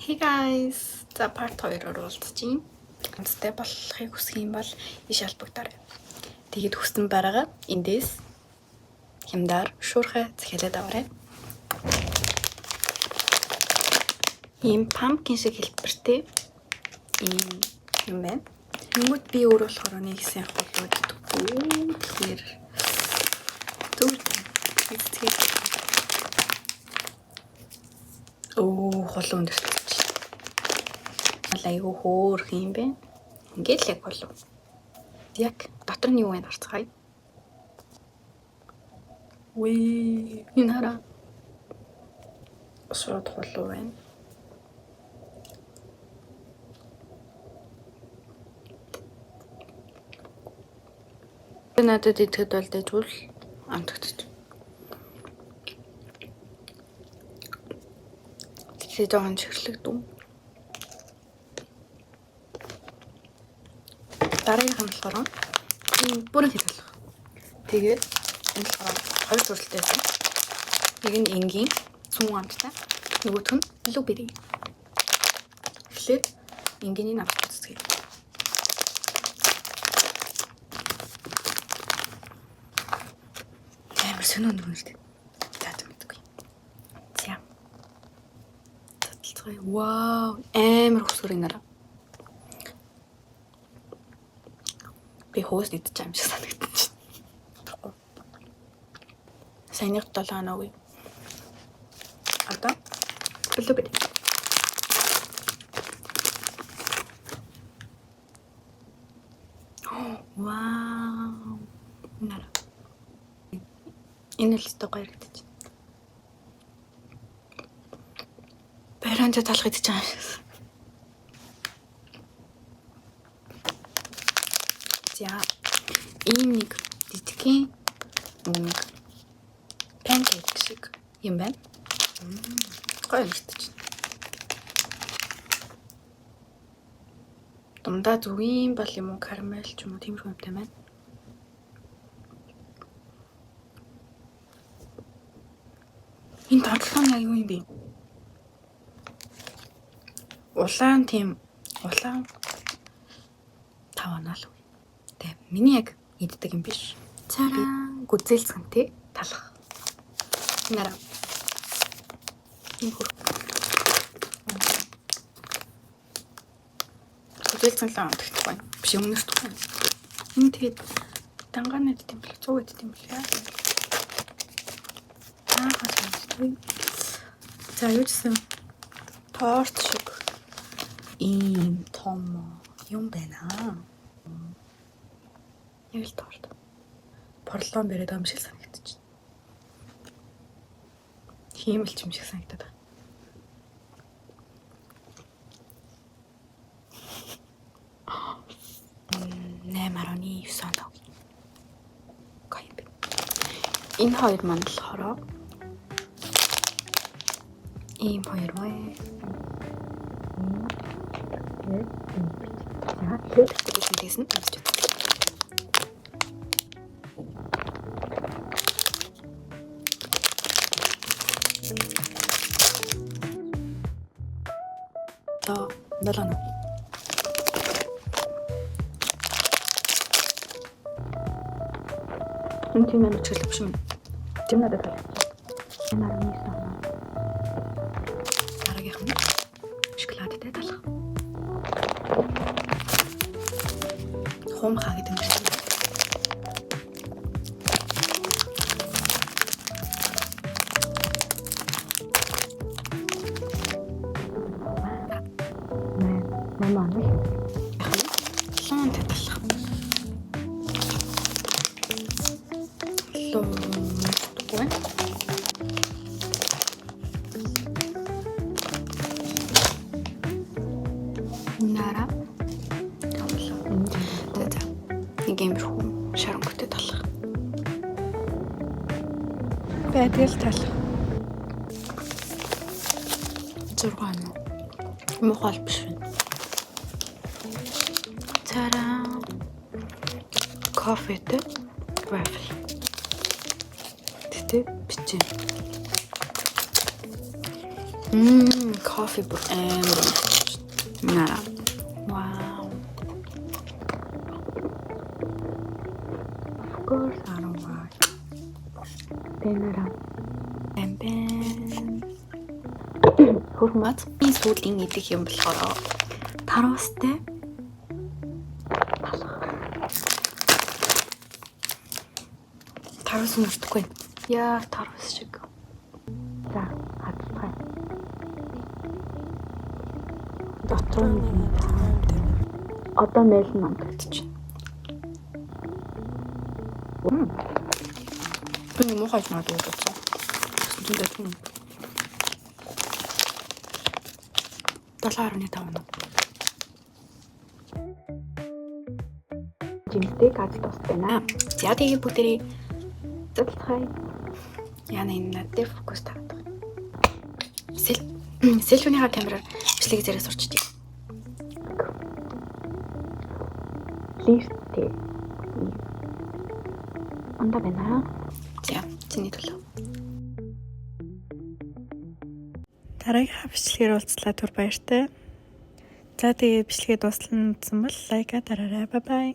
Hey guys, за part 2-оор уулзчихъя. Ганцтай болохыг хүсэх юм бол иш албагдаарай. Тэгээд хүссэн байгаага эндээс хямдар шуурхай захиалаад аваарай. Ийм pumpkin шиг хэлбэртэй юм байна. Тэнгүүд би өөр болохоор нэг сайн холууд тэгэхээр холоо өндөрч. Айгу хөөх юм бэ. Ингээд л яг болов. Яг дотор нь юу вэ харцгаая. Энэ хараа. Шууд холоо байна. Надад идэхэд бол дэжүүл амтгдчих. Тэгээ жоохон чихэрлэгдв. Дараагийнх нь болохоор ийм бүрэн хэл болох. Тэгээд энэ болохоор хоёр төрөлтэй байсан. Нэг нь энгийн цүн амттай, нөгөөх нь блубери. Тэгэхээр энгиний намт үзье. Амар сонин юм шүү дээ. Таатай мэдгүй. За. Таталцгаая. Вау, амар хөсгөр энэ арга. Би хост идэж байгаа юм шиг санагдчих. Саяных 7 хоног. Одоо блубери. Вау. Нара. Энэ л өстой гоё гэж. Баранж талах идэж байгаа юм шиг. За ийм нэг жижигхэн нэг панкейк шиг юм байна. Гоё мэдээж. Дундаа зүгийн бол юм уу карамель ч юм уу тиймэрхүү юмтай байна. Энэ тодлоо яг юу юм бэ? Улаан тийм улаан таванаа л. Миний яг иддэг юм биш. Цараа гүзээлцэнтэй талах. Нара. Инхүр. Гүзээлцэн л амтгах байна. Биш өмнөс тухайн. Энэ тэгээд дангааны дэм бэл 100 дэм бэл яа. Хасаа. За юу гэсэн торт шиг ийм том юм байна. Яг л торт. Порлон бэрээд юм шиг санагдчих. Хиймэлч юм шиг санагдаад байна. Нэмароны соног. Гайб. Энэ хоёр маань болохоор ийм хоёр бай. За, хэлбэртэй гэсэн үзэж байна. Далана. Энэ тийм амар чөлөөч юм. Тийм надад байна. Ямар нэг сан. Дараагийнх нь шоколадтай талах. Хумхаа гэдэг юм шиг. Нара. Нэг юм шүү. Шарангуйтай талах. Байдгал талах. 6 нь. Мохол биш вэ? Цараа. Кофетэй вафл. Тэ бичэн. Кофе бүр амар. Наа. Вау. Of course, I don't want. Тэнэрэ. Бэм. Хөрмөц. Би сүүлийн идэх юм болохоор таруустай. Тарус мөрдөхгүй. Яа, тарус шиг. За, хатцгаа. Дотор нь одоо мэйл нь амтчих. Би мохаж надад өгсөн. $7.5. 7.5. Жимстэй газ тустай наа. За тэгээ бүгдээ зөвлөхэй. Яна энэ надад фокус тавьдаг. Селфиныхаа камераар бичлэг зэрэг сурчдаг. Лифттэй. Анда байна. За, чиний төлөө. Дараагийн бичлэгээр уулзлаа түр баяртай. За тэгээ бичлэгээ дуслан үзсэн бол лайка дараарай. Бай бай.